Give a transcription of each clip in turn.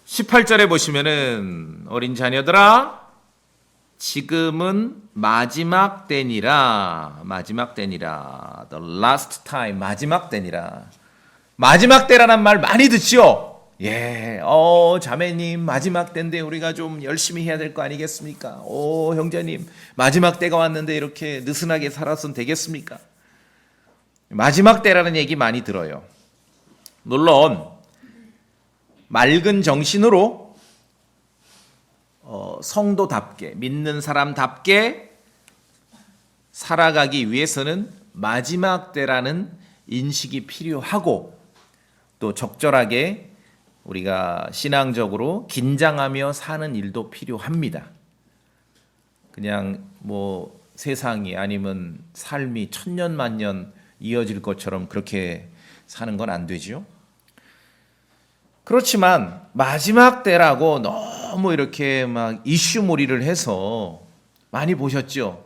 18절에 보시면은 어린 자녀들아 지금은 마지막 때니라. 마지막 때니라. The last time. 마지막 때니라. 마지막 때라는 말 많이 듣죠? 예. 자매님 마지막 때인데 우리가 좀 열심히 해야 될 거 아니겠습니까? 형제님 마지막 때가 왔는데 이렇게 느슨하게 살았으면 되겠습니까? 마지막 때라는 얘기 많이 들어요. 물론 맑은 정신으로 성도답게 믿는 사람답게 살아가기 위해서는 마지막 때라는 인식이 필요하고 또 적절하게 우리가 신앙적으로 긴장하며 사는 일도 필요합니다. 그냥 뭐 세상이 아니면 삶이 천년만년 이어질 것처럼 그렇게 사는 건 안 되지요. 그렇지만 마지막 때라고 너무 이렇게 막 이슈몰이를 해서 많이 보셨죠?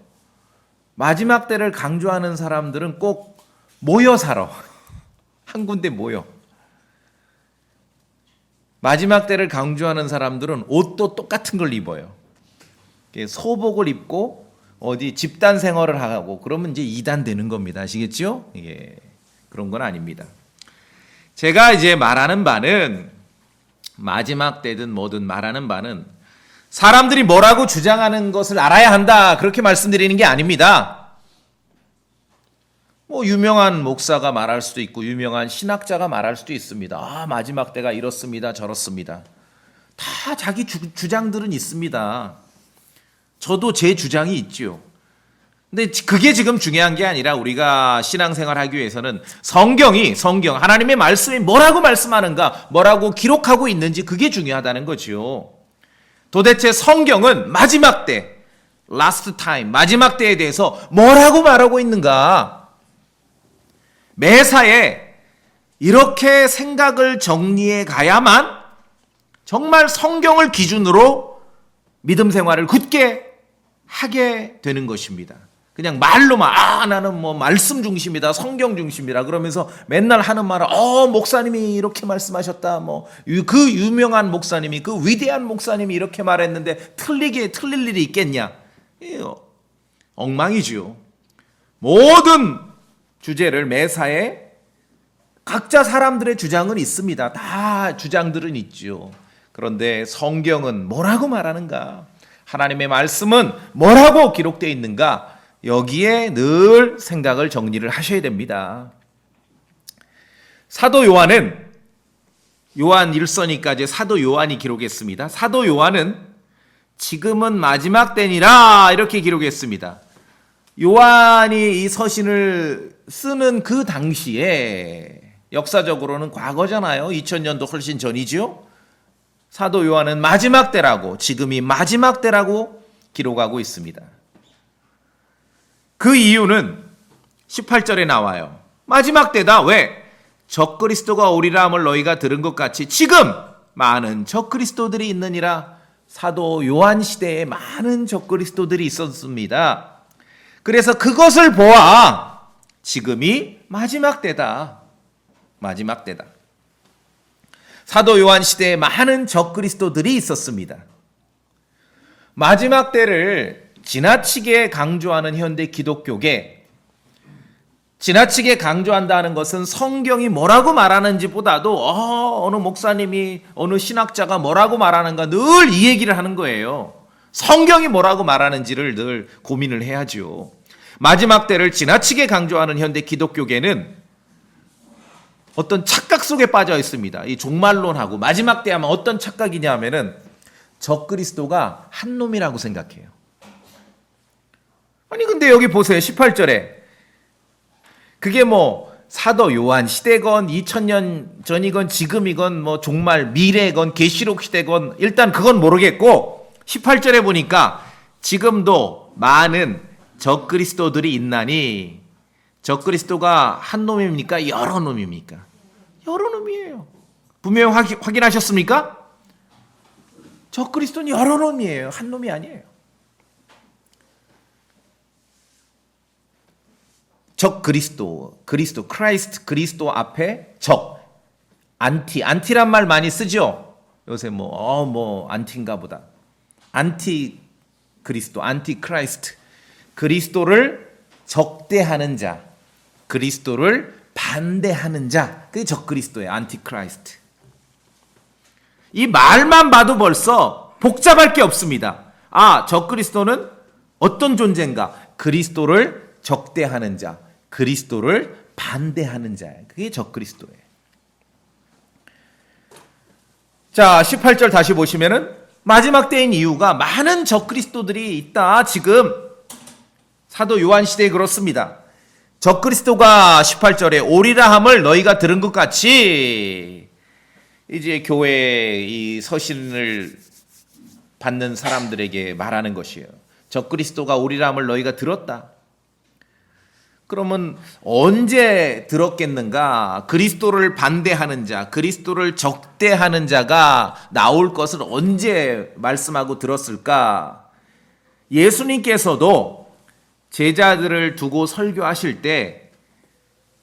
마지막 때를 강조하는 사람들은 꼭 모여 살아. 한 군데 모여. 마지막 때를 강조하는 사람들은 옷도 똑같은 걸 입어요. 소복을 입고 어디 집단 생활을 하고 그러면 이제 이단 되는 겁니다. 아시겠죠? 예, 그런 건 아닙니다. 제가 이제 말하는 바는 마지막 때든 뭐든 말하는 바는 사람들이 뭐라고 주장하는 것을 알아야 한다 그렇게 말씀드리는 게 아닙니다. 뭐 유명한 목사가 말할 수도 있고 유명한 신학자가 말할 수도 있습니다. 마지막 때가 이렇습니다 저렇습니다. 다 자기 주장들은 있습니다. 저도 제 주장이 있죠. 근데 그게 지금 중요한 게 아니라 우리가 신앙생활하기 위해서는 성경 하나님의 말씀이 뭐라고 말씀하는가 뭐라고 기록하고 있는지 그게 중요하다는 거죠. 도대체 성경은 마지막 때 last time 마지막 때에 대해서 뭐라고 말하고 있는가. 매사에 이렇게 생각을 정리해 가야만 정말 성경을 기준으로 믿음 생활을 굳게 하게 되는 것입니다. 그냥 말로만 나는 뭐 말씀 중심이다 성경 중심이다 그러면서 맨날 하는 말은 목사님이 이렇게 말씀하셨다 뭐 그 유명한 목사님이 그 위대한 목사님이 이렇게 말했는데 틀릴 일이 있겠냐. 엉망이지요. 모든 주제를 매사에 각자 사람들의 주장은 있습니다. 다 주장들은 있죠. 그런데 성경은 뭐라고 말하는가? 하나님의 말씀은 뭐라고 기록되어 있는가? 여기에 늘 생각을 정리를 하셔야 됩니다. 사도 요한은 요한 1서니까 사도 요한이 기록했습니다. 사도 요한은 지금은 마지막 때니라 이렇게 기록했습니다. 요한이 이 서신을 쓰는 그 당시에 역사적으로는 과거잖아요. 2000년도 훨씬 전이죠. 사도 요한은 마지막 때라고 지금이 마지막 때라고 기록하고 있습니다. 그 이유는 18절에 나와요. 마지막 때다. 왜? 적그리스도가 오리라 함을 너희가 들은 것 같이 지금 많은 적그리스도들이 있느니라. 사도 요한 시대에 많은 적그리스도들이 있었습니다. 그래서 그것을 보아 지금이 마지막 때다. 마지막 때다. 사도 요한 시대에 많은 적그리스도들이 있었습니다. 마지막 때를 지나치게 강조하는 현대 기독교계, 지나치게 강조한다는 것은 성경이 뭐라고 말하는지 보다도 어느 목사님이 어느 신학자가 뭐라고 말하는가 늘 이 얘기를 하는 거예요. 성경이 뭐라고 말하는지를 늘 고민을 해야죠. 마지막 때를 지나치게 강조하는 현대 기독교계는 어떤 착각 속에 빠져 있습니다. 이 종말론하고 마지막 때 하면 어떤 착각이냐 하면은 적그리스도가 한 놈이라고 생각해요. 아니 근데 여기 보세요. 18절에 그게 뭐 사도 요한 시대건 2000년 전이건 지금이건 뭐 종말 미래건 계시록 시대건 일단 그건 모르겠고 18절에 보니까 지금도 많은 적그리스도들이 있나니 적그리스도가 한 놈입니까? 여러 놈입니까? 여러 놈이에요. 분명히 확인하셨습니까? 적그리스도는 여러 놈이에요. 한 놈이 아니에요. 크라이스트, 그리스도 앞에 안티란 말 많이 쓰죠? 요새 뭐 안티인가 보다. 안티 그리스도, 안티 크라이스트. 그리스도를 적대하는 자, 그리스도를 반대하는 자, 그게 적그리스도예요. 안티 크라이스트. 이 말만 봐도 벌써 복잡할 게 없습니다. 적그리스도는 어떤 존재인가? 그리스도를 적대하는 자, 그리스도를 반대하는 자예요. 그게 적그리스도예요. 자, 18절 다시 보시면은 마지막 때인 이유가 많은 적그리스도들이 있다. 지금 사도 요한 시대에 그렇습니다. 적그리스도가 18절에 오리라 함을 너희가 들은 것 같이, 이제 교회에 이 서신을 받는 사람들에게 말하는 것이에요. 적그리스도가 오리라 함을 너희가 들었다. 그러면 언제 들었겠는가? 그리스도를 반대하는 자, 그리스도를 적대하는 자가 나올 것을 언제 말씀하고 들었을까? 예수님께서도 제자들을 두고 설교하실 때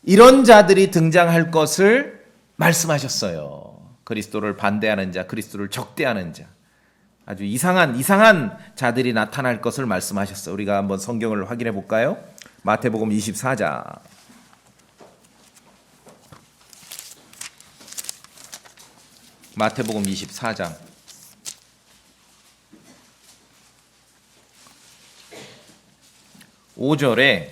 이런 자들이 등장할 것을 말씀하셨어요. 그리스도를 반대하는 자, 그리스도를 적대하는 자, 아주 이상한 자들이 나타날 것을 말씀하셨어요. 우리가 한번 성경을 확인해 볼까요? 마태복음 24장. 마태복음 24장. 5절에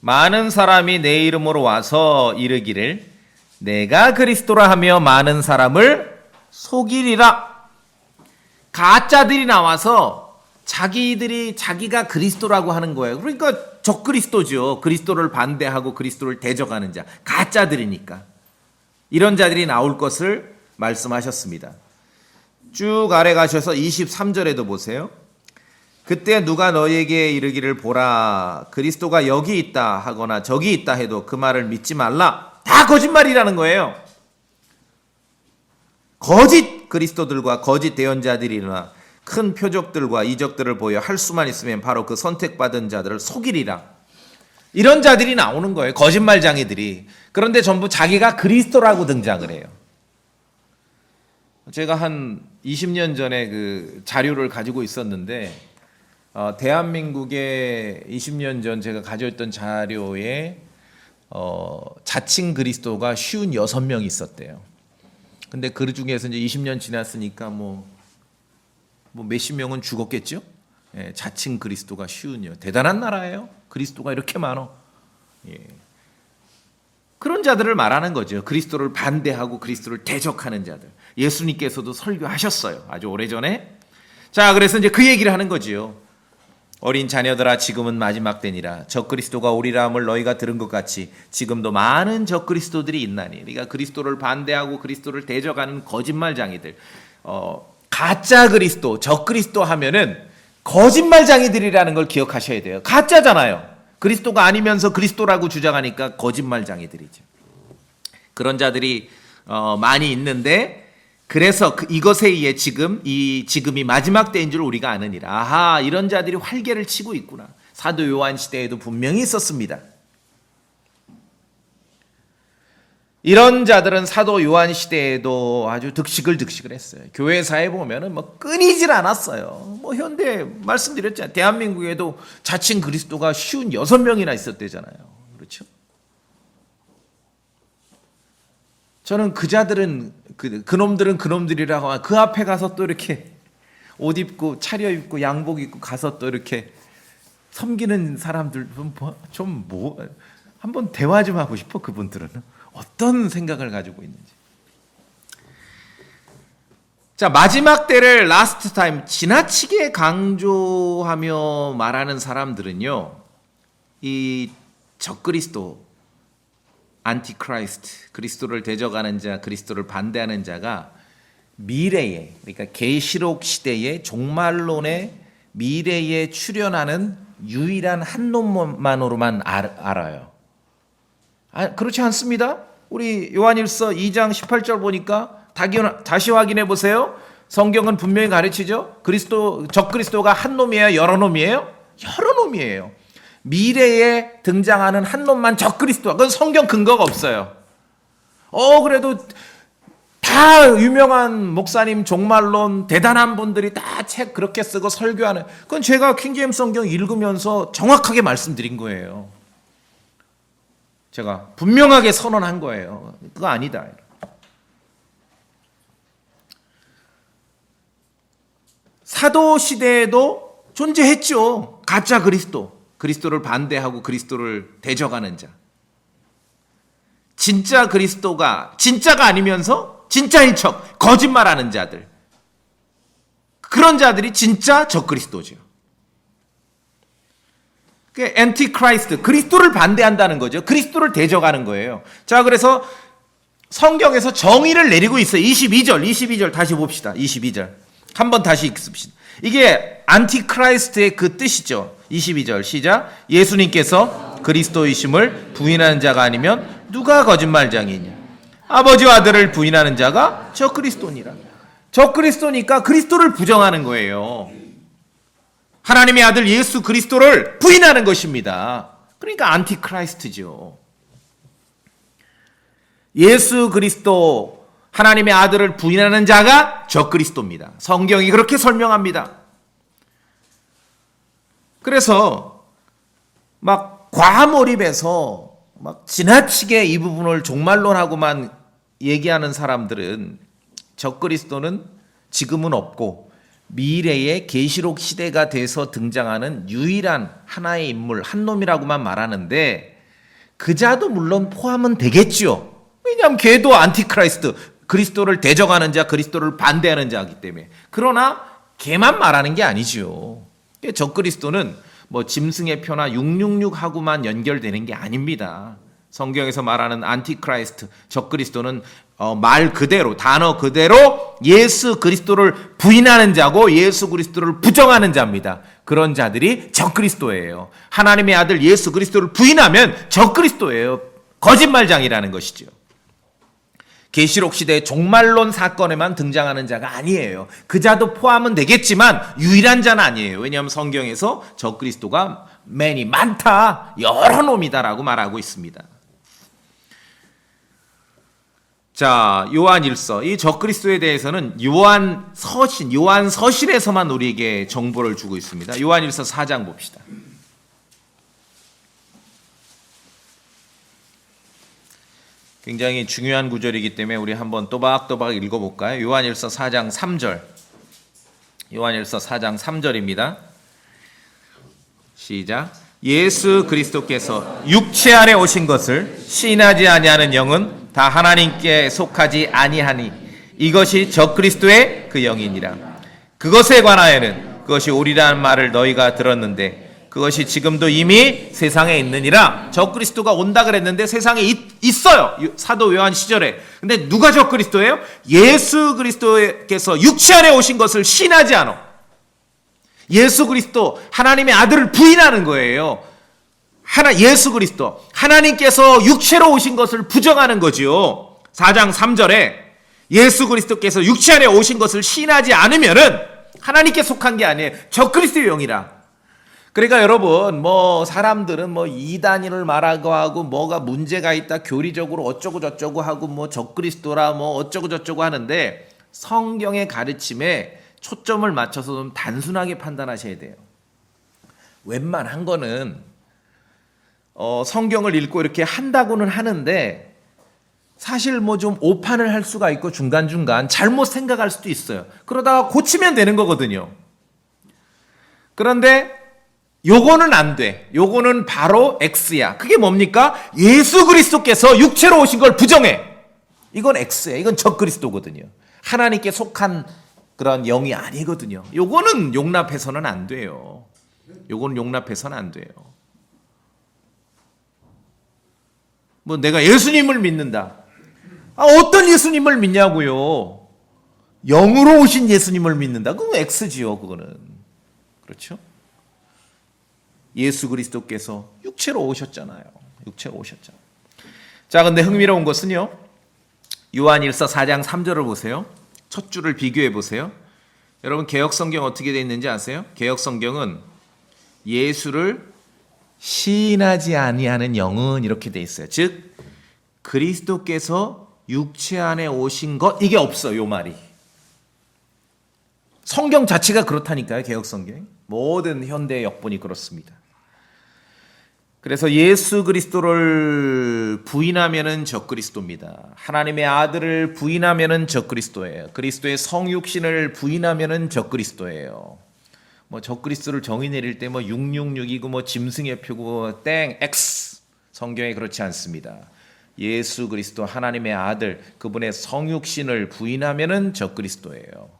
많은 사람이 내 이름으로 와서 이르기를 내가 그리스도라 하며 많은 사람을 속이리라. 가짜들이 나와서 자기가 그리스도라고 하는 거예요. 그러니까 적그리스도죠. 그리스도를 반대하고 그리스도를 대적하는 자, 가짜들이니까. 이런 자들이 나올 것을 말씀하셨습니다. 쭉 아래 가셔서 23절에도 보세요. 그때 누가 너희에게 이르기를 보라 그리스도가 여기 있다 하거나 저기 있다 해도 그 말을 믿지 말라. 다 거짓말이라는 거예요. 거짓 그리스도들과 거짓 대언자들이나 큰 표적들과 이적들을 보여 할 수만 있으면 바로 그 선택받은 자들을 속이리라. 이런 자들이 나오는 거예요. 거짓말장이들이. 그런데 전부 자기가 그리스도라고 등장을 해요. 제가 한 20년 전에 그 자료를 가지고 있었는데 대한민국에 20년 전 제가 가져있던 자료에 자칭 그리스도가 56명이 있었대요. 근데 그 중에서 이제 20년 지났으니까 뭐 몇십 명은 죽었겠죠? 예, 자칭 그리스도가 50여. 대단한 나라예요. 그리스도가 이렇게 많어. 예. 그런 자들을 말하는 거죠. 그리스도를 반대하고 그리스도를 대적하는 자들. 예수님께서도 설교하셨어요. 아주 오래전에. 자, 그래서 이제 그 얘기를 하는 거지요. 어린 자녀들아 지금은 마지막 때니라. 적그리스도가 오리라 함을 너희가 들은 것 같이 지금도 많은 적그리스도들이 있나니. 그러니까 그리스도를 반대하고 그리스도를 대적하는 거짓말장이들. 가짜 그리스도, 적그리스도 하면은 거짓말장이들이라는 걸 기억하셔야 돼요. 가짜잖아요. 그리스도가 아니면서 그리스도라고 주장하니까 거짓말장이들이죠. 그런 자들이 많이 있는데 그래서 이것에 의해 지금이 마지막 때인 줄 우리가 아느니라. 아하, 이런 자들이 활개를 치고 있구나. 사도 요한 시대에도 분명히 있었습니다. 이런 자들은 사도 요한 시대에도 아주 득식을 했어요. 교회사에 보면은 끊이질 않았어요. 현대 말씀드렸잖아요. 대한민국에도 자칭 그리스도가 56명이나 있었대잖아요. 그렇죠? 저는 그 자들은 그놈들은 그놈들이라고 그 앞에 가서 또 이렇게 옷 입고 차려입고 양복 입고 가서 또 이렇게 섬기는 사람들 좀 한번 대화 좀 하고 싶어. 그분들은 어떤 생각을 가지고 있는지. 자, 마지막 때를 라스트 타임 지나치게 강조하며 말하는 사람들은요, 이 적그리스도, 안티크라이스트, 그리스도를 대적하는 자, 그리스도를 반대하는 자가 미래에, 그러니까 계시록 시대의 종말론의 미래에 출현하는 유일한 한 놈만으로만 알아요. 그렇지 않습니다. 우리 요한일서 2장 18절 보니까 다시 확인해 보세요. 성경은 분명히 가르치죠. 적그리스도가 한 놈이에요? 여러 놈이에요? 여러 놈이에요. 미래에 등장하는 한 놈만 적그리스도. 그건 성경 근거가 없어요. 그래도 다 유명한 목사님, 종말론, 대단한 분들이 다 책 그렇게 쓰고 설교하는, 그건 제가 킹제임스 성경 읽으면서 정확하게 말씀드린 거예요. 제가 분명하게 선언한 거예요. 그거 아니다. 사도 시대에도 존재했죠. 가짜 그리스도를 반대하고 그리스도를 대적하는 자. 진짜 그리스도가 진짜가 아니면서 진짜인 척 거짓말하는 자들. 그런 자들이 진짜 적그리스도죠. 그게 엔티크라이스트, 그리스도를 반대한다는 거죠. 그리스도를 대적하는 거예요. 자, 그래서 성경에서 정의를 내리고 있어요. 22절 다시 봅시다. 22절. 한번 다시 읽습시다. 이게 안티크라이스트의 그 뜻이죠. 22절 시작. 예수님께서 그리스도이심을 부인하는 자가 아니면 누가 거짓말장이냐. 아버지와 아들을 부인하는 자가 적그리스도니라. 적그리스도니까 그리스도를 부정하는 거예요. 하나님의 아들 예수 그리스도를 부인하는 것입니다. 그러니까 안티크라이스트죠. 예수 그리스도 하나님의 아들을 부인하는 자가 적그리스도입니다. 성경이 그렇게 설명합니다. 그래서 막 과몰입해서 막 지나치게 이 부분을 종말론하고만 얘기하는 사람들은 적그리스도는 지금은 없고 미래의 계시록 시대가 돼서 등장하는 유일한 하나의 인물, 한 놈이라고만 말하는데 그 자도 물론 포함은 되겠지요. 왜냐하면 걔도 안티크라이스트, 그리스도를 대적하는 자, 그리스도를 반대하는 자이기 때문에. 그러나 걔만 말하는 게 아니지요. 적그리스도는 뭐 짐승의 표나 666하고만 연결되는 게 아닙니다. 성경에서 말하는 안티크라이스트, 적그리스도는 말 그대로, 단어 그대로 예수 그리스도를 부인하는 자고 예수 그리스도를 부정하는 자입니다. 그런 자들이 적그리스도예요. 하나님의 아들 예수 그리스도를 부인하면 적그리스도예요. 거짓말장이라는 것이죠. 계시록 시대의 종말론 사건에만 등장하는 자가 아니에요. 그 자도 포함은 되겠지만 유일한 자는 아니에요. 왜냐하면 성경에서 적그리스도가 많다, 여러 놈이다라고 말하고 있습니다. 자, 요한일서, 이 적그리스도에 대해서는 요한서실에서만 우리에게 정보를 주고 있습니다. 요한일서 4장 봅시다. 굉장히 중요한 구절이기 때문에 우리 한번 또박또박 읽어볼까요? 요한일서 4장 3절. 요한일서 4장 3절입니다. 시작. 예수 그리스도께서 육체 안에 오신 것을 시인하지 아니하는 영은 다 하나님께 속하지 아니하니 이것이 적그리스도의 그 영이니라. 그것에 관하여는 그것이 오리라는 말을 너희가 들었는데 그것이 지금도 이미 세상에 있느니라. 적그리스도가 온다 그랬는데 세상에 있어요. 사도 요한 시절에. 근데 누가 적그리스도예요? 예수 그리스도께서 육체 안에 오신 것을 시인하지 않아. 예수 그리스도 하나님의 아들을 부인하는 거예요. 예수 그리스도 하나님께서 육체로 오신 것을 부정하는 거지요. 4장 3절에 예수 그리스도께서 육체 안에 오신 것을 시인하지 않으면은 하나님께 속한 게 아니에요. 적그리스도의 영이라. 그러니까 여러분, 뭐 사람들은 뭐 이단인을 말하고 하고 뭐가 문제가 있다, 교리적으로 어쩌고 저쩌고 하고 뭐 적그리스도라 뭐 어쩌고 저쩌고 하는데 성경의 가르침에 초점을 맞춰서 좀 단순하게 판단하셔야 돼요. 웬만한 거는 성경을 읽고 이렇게 한다고는 하는데 사실 뭐 좀 오판을 할 수가 있고 중간중간 잘못 생각할 수도 있어요. 그러다가 고치면 되는 거거든요. 그런데 요거는 안 돼. 요거는 바로 X야. 그게 뭡니까? 예수 그리스도께서 육체로 오신 걸 부정해. 이건 X야. 이건 적그리스도거든요. 하나님께 속한 그런 영이 아니거든요. 요거는 용납해서는 안 돼요. 요거는 용납해서는 안 돼요. 뭐 내가 예수님을 믿는다. 어떤 예수님을 믿냐고요? 영으로 오신 예수님을 믿는다. 그건 X지요. 그거는. 그렇죠? 예수 그리스도께서 육체로 오셨잖아요. 육체로 오셨잖아요. 자, 근데 흥미로운 것은요. 요한일서 4장 3절을 보세요. 첫 줄을 비교해 보세요. 여러분 개역성경 어떻게 되어 있는지 아세요? 개역성경은 예수를 시인하지 아니하는 영은 이렇게 되어 있어요. 즉 그리스도께서 육체 안에 오신 것 이게 없어요. 요 말이. 성경 자체가 그렇다니까요. 개역성경. 모든 현대의 역본이 그렇습니다. 그래서 예수 그리스도를 부인하면은 적그리스도입니다. 하나님의 아들을 부인하면은 적그리스도예요. 그리스도의 성육신을 부인하면은 적그리스도예요. 뭐 적그리스도를 정의 내릴 때 뭐 666이고 뭐 짐승의 표고 땡 X. 성경에 그렇지 않습니다. 예수 그리스도 하나님의 아들 그분의 성육신을 부인하면은 적그리스도예요.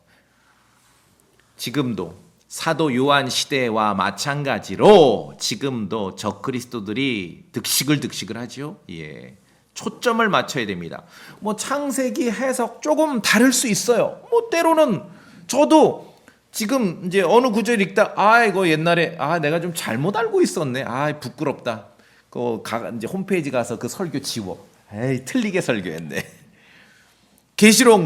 지금도 사도 요한 시대와 마찬가지로 지금도 적그리스도들이 득식을 하죠. 예. 초점을 맞춰야 됩니다. 뭐 창세기 해석 조금 다를 수 있어요. 뭐 때로는 저도 지금 이제 어느 구절 읽다 이거 옛날에 내가 좀 잘못 알고 있었네. 부끄럽다. 이제 홈페이지 가서 그 설교 지워. 틀리게 설교했네. 계시록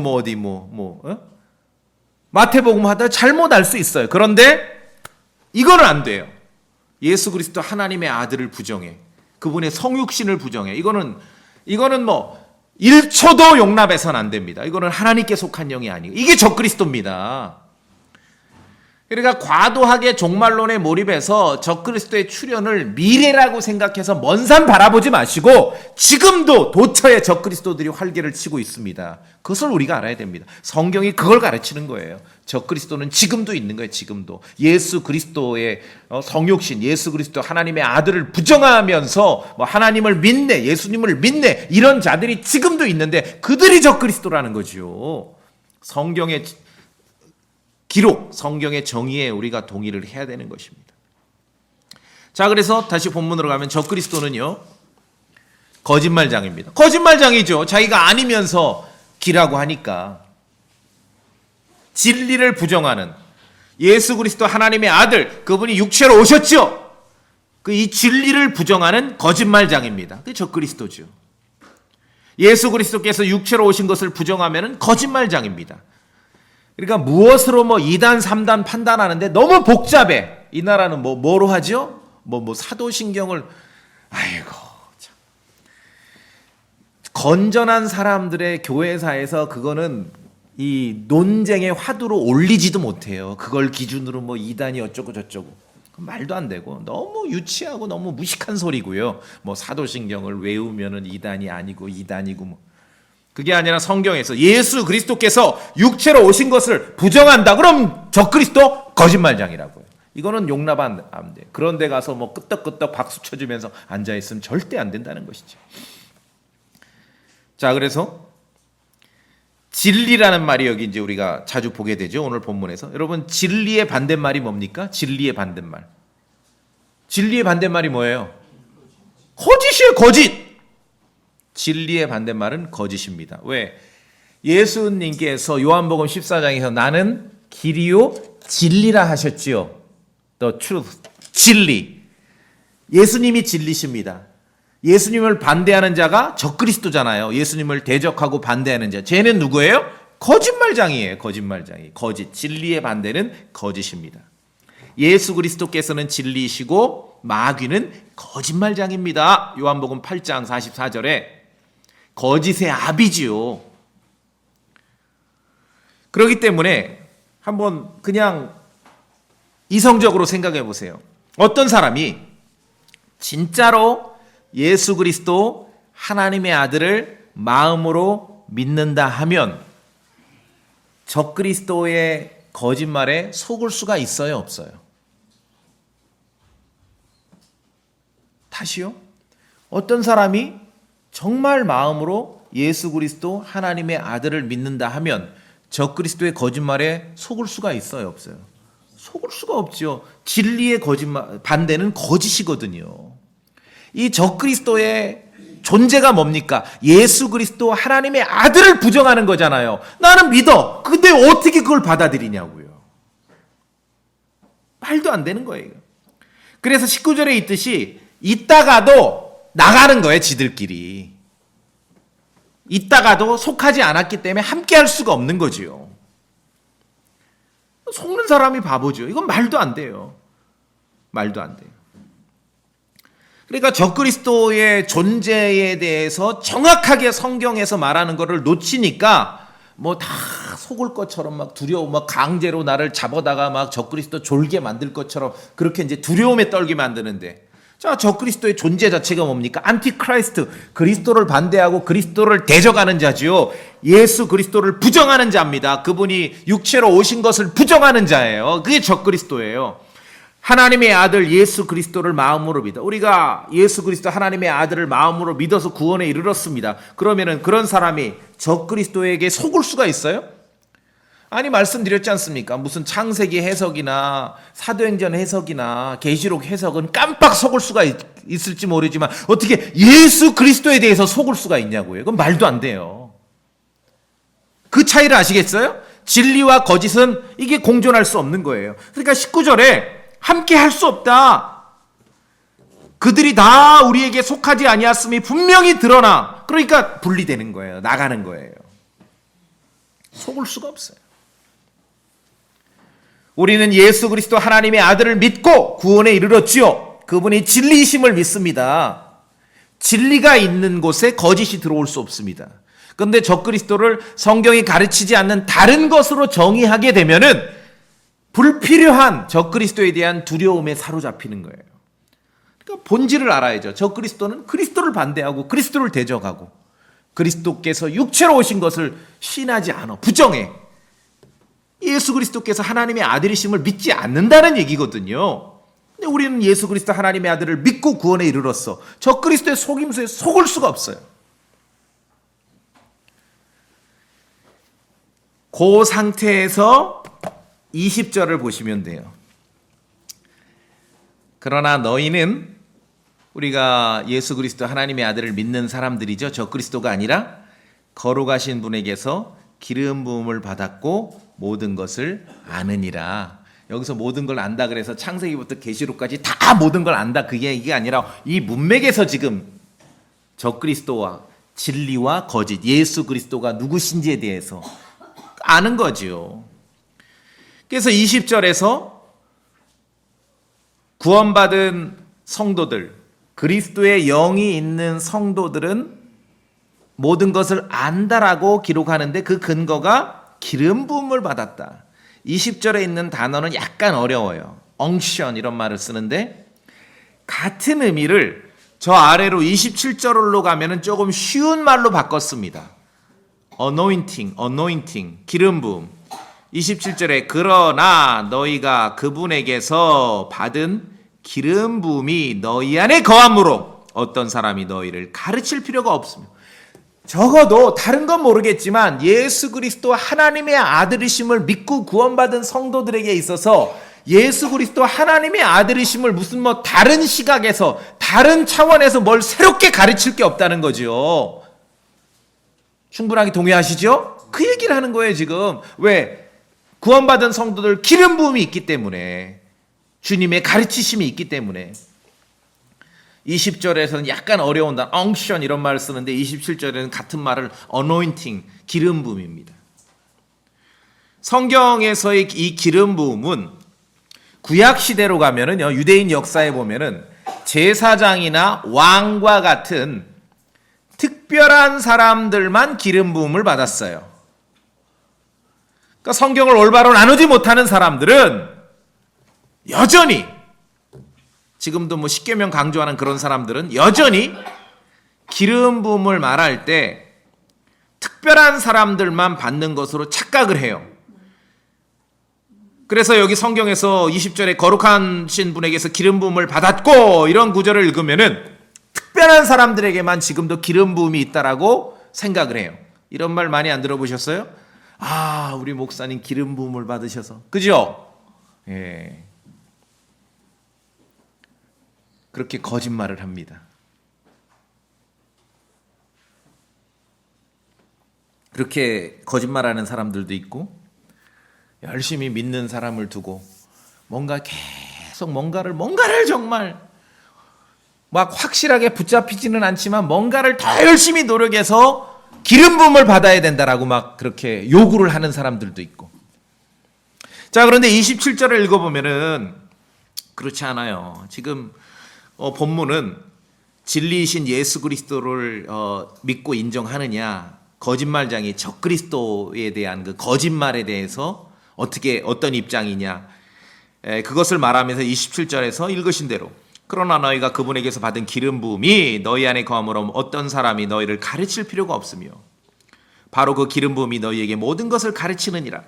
마태복음 하다 잘못 알 수 있어요. 그런데 이거는 안 돼요. 예수 그리스도 하나님의 아들을 부정해. 그분의 성육신을 부정해. 이거는 1초도 용납해서는 안 됩니다. 이거는 하나님께 속한 영이 아니고 이게 적그리스도입니다. 그러니까 과도하게 종말론에 몰입해서 적그리스도의 출현을 미래라고 생각해서 먼 산 바라보지 마시고 지금도 도처에 적그리스도들이 활개를 치고 있습니다. 그것을 우리가 알아야 됩니다. 성경이 그걸 가르치는 거예요. 적그리스도는 지금도 있는 거예요. 지금도. 예수 그리스도의 성육신, 예수 그리스도 하나님의 아들을 부정하면서 하나님을 믿네, 예수님을 믿네 이런 자들이 지금도 있는데 그들이 적그리스도라는 거죠. 성경의 기록, 성경의 정의에 우리가 동의를 해야 되는 것입니다. 자, 그래서 다시 본문으로 가면 적그리스도는요, 거짓말장입니다. 거짓말장이죠. 자기가 아니면서 기라고 하니까. 진리를 부정하는 예수 그리스도 하나님의 아들, 그분이 육체로 오셨죠. 이 진리를 부정하는 거짓말장입니다. 그게 적그리스도죠. 예수 그리스도께서 육체로 오신 것을 부정하면 거짓말장입니다. 그러니까 무엇으로 2단, 3단 판단하는데 너무 복잡해. 이 나라는 뭐로 하죠? 사도신경을, 참. 건전한 사람들의 교회사에서 그거는 이 논쟁의 화두로 올리지도 못해요. 그걸 기준으로 2단이 어쩌고 저쩌고. 말도 안 되고 너무 유치하고 너무 무식한 소리고요. 사도신경을 외우면은 2단이 아니고 2단이고 그게 아니라 성경에서 예수 그리스도께서 육체로 오신 것을 부정한다. 그럼 적그리스도 거짓말장이라고요. 이거는 용납 안 돼. 그런 데 가서 끄떡끄떡 박수 쳐주면서 앉아있으면 절대 안 된다는 것이죠. 자, 그래서 진리라는 말이 여기 이제 우리가 자주 보게 되죠. 오늘 본문에서. 여러분, 진리의 반대말이 뭡니까? 진리의 반대말. 진리의 반대말이 뭐예요? 거짓이에요, 거짓! 진리의 반대말은 거짓입니다. 왜? 예수님께서 요한복음 14장에서 나는 길이요 진리라 하셨지요. The truth. 진리. 예수님이 진리십니다. 예수님을 반대하는 자가 적그리스도잖아요. 예수님을 대적하고 반대하는 자. 쟤는 누구예요? 거짓말장이에요. 거짓말장이. 거짓. 진리의 반대는 거짓입니다. 예수 그리스도께서는 진리이시고 마귀는 거짓말장입니다. 요한복음 8장 44절에 거짓의 아비지요. 그렇기 때문에 한번 그냥 이성적으로 생각해 보세요. 어떤 사람이 진짜로 예수 그리스도 하나님의 아들을 마음으로 믿는다 하면 적그리스도의 거짓말에 속을 수가 있어요, 없어요? 다시요? 어떤 사람이 정말 마음으로 예수 그리스도 하나님의 아들을 믿는다 하면 적그리스도의 거짓말에 속을 수가 있어요, 없어요? 속을 수가 없죠. 진리의 거짓말 반대는 거짓이거든요. 이 적그리스도의 존재가 뭡니까? 예수 그리스도 하나님의 아들을 부정하는 거잖아요. 나는 믿어. 근데 어떻게 그걸 받아들이냐고요. 말도 안 되는 거예요. 그래서 19절에 있듯이 있다가도 나가는 거예요, 지들끼리. 있다가도 속하지 않았기 때문에 함께 할 수가 없는 거지요. 속는 사람이 바보죠. 이건 말도 안 돼요. 말도 안 돼요. 그러니까 적그리스도의 존재에 대해서 정확하게 성경에서 말하는 것을 놓치니까 뭐 다 속을 것처럼 막 두려워, 막 강제로 나를 잡아다가 막 적그리스도 졸게 만들 것처럼 그렇게 이제 두려움에 떨게 만드는데, 자, 적그리스도의 존재 자체가 뭡니까? 안티크라이스트, 그리스도를 반대하고 그리스도를 대적하는 자지요. 예수 그리스도를 부정하는 자입니다. 그분이 육체로 오신 것을 부정하는 자예요. 그게 적그리스도예요. 하나님의 아들 예수 그리스도를 마음으로 믿어. 우리가 예수 그리스도 하나님의 아들을 마음으로 믿어서 구원에 이르렀습니다. 그러면은 그런 사람이 적그리스도에게 속을 수가 있어요? 아니, 말씀드렸지 않습니까? 무슨 창세기 해석이나 사도행전 해석이나 계시록 해석은 깜빡 속을 수가 있을지 모르지만 어떻게 예수 그리스도에 대해서 속을 수가 있냐고요. 그건 말도 안 돼요. 그 차이를 아시겠어요? 진리와 거짓은 이게 공존할 수 없는 거예요. 그러니까 19절에 함께 할 수 없다. 그들이 다 우리에게 속하지 아니하음이 분명히 드러나. 그러니까 분리되는 거예요. 나가는 거예요. 속을 수가 없어요. 우리는 예수 그리스도 하나님의 아들을 믿고 구원에 이르렀지요. 그분이 진리이심을 믿습니다. 진리가 있는 곳에 거짓이 들어올 수 없습니다. 그런데 적그리스도를 성경이 가르치지 않는 다른 것으로 정의하게 되면은 불필요한 적그리스도에 대한 두려움에 사로잡히는 거예요. 그러니까 본질을 알아야죠. 적그리스도는 그리스도를 반대하고 그리스도를 대적하고 그리스도께서 육체로 오신 것을 신하지 않아. 부정해. 예수 그리스도께서 하나님의 아들이심을 믿지 않는다는 얘기거든요. 근데 우리는 예수 그리스도 하나님의 아들을 믿고 구원에 이르렀어. 적그리스도의 속임수에 속을 수가 없어요. 그 상태에서 20절을 보시면 돼요. 그러나 너희는, 우리가 예수 그리스도 하나님의 아들을 믿는 사람들이죠. 적그리스도가 아니라 거룩하신 분에게서 기름 부음을 받았고 모든 것을 아느니라. 여기서 모든 걸 안다 그래서 창세기부터 계시록까지 다 모든 걸 안다, 그게 이게 아니라 이 문맥에서 지금 적그리스도와 진리와 거짓, 예수 그리스도가 누구신지에 대해서 아는 거지요. 그래서 20절에서 구원받은 성도들, 그리스도의 영이 있는 성도들은 모든 것을 안다라고 기록하는데 그 근거가 기름 부음을 받았다. 20절에 있는 단어는 약간 어려워요. 엉션 이런 말을 쓰는데 같은 의미를 저 아래로 27절로 가면은 조금 쉬운 말로 바꿨습니다. anointing, 기름 부음. 27절에 그러나 너희가 그분에게서 받은 기름 부음이 너희 안에 거함으로 어떤 사람이 너희를 가르칠 필요가 없으며, 적어도 다른 건 모르겠지만 예수 그리스도 하나님의 아들이심을 믿고 구원받은 성도들에게 있어서 예수 그리스도 하나님의 아들이심을 무슨 뭐 다른 시각에서 다른 차원에서 뭘 새롭게 가르칠 게 없다는 거죠. 충분하게 동의하시죠? 그 얘기를 하는 거예요 지금. 왜? 구원받은 성도들 기름 부음이 있기 때문에, 주님의 가르치심이 있기 때문에. 20절에서는 약간 어려운 단어 unction 이런 말을 쓰는데 27절에는 같은 말을 anointing, 기름 부음입니다. 성경에서의 이 기름 부음은 구약 시대로 가면은요, 유대인 역사에 보면은 제사장이나 왕과 같은 특별한 사람들만 기름 부음을 받았어요. 그러니까 성경을 올바로 나누지 못하는 사람들은 여전히, 지금도 뭐 십계명 강조하는 그런 사람들은 여전히 기름 부음을 말할 때 특별한 사람들만 받는 것으로 착각을 해요. 그래서 여기 성경에서 20절에 거룩하신 분에게서 기름 부음을 받았고 이런 구절을 읽으면은 특별한 사람들에게만 지금도 기름 부음이 있다라고 생각을 해요. 이런 말 많이 안 들어보셨어요? 아, 우리 목사님 기름 부음을 받으셔서. 그죠? 예. 그렇게 거짓말을 합니다. 그렇게 거짓말하는 사람들도 있고, 열심히 믿는 사람을 두고 뭔가 계속 뭔가를 정말 막 확실하게 붙잡히지는 않지만 뭔가를 더 열심히 노력해서 기름 부음을 받아야 된다라고 막 그렇게 요구를 하는 사람들도 있고. 자, 그런데 27절을 읽어보면은 그렇지 않아요. 지금 본문은 진리이신 예수 그리스도를 믿고 인정하느냐, 거짓말장이 적그리스도에 대한 그 거짓말에 대해서 어떤 입장이냐, 그것을 말하면서 27절에서 읽으신 대로 그러나 너희가 그분에게서 받은 기름 부음이 너희 안에 거함으로 어떤 사람이 너희를 가르칠 필요가 없으며 바로 그 기름 부음이 너희에게 모든 것을 가르치느니라.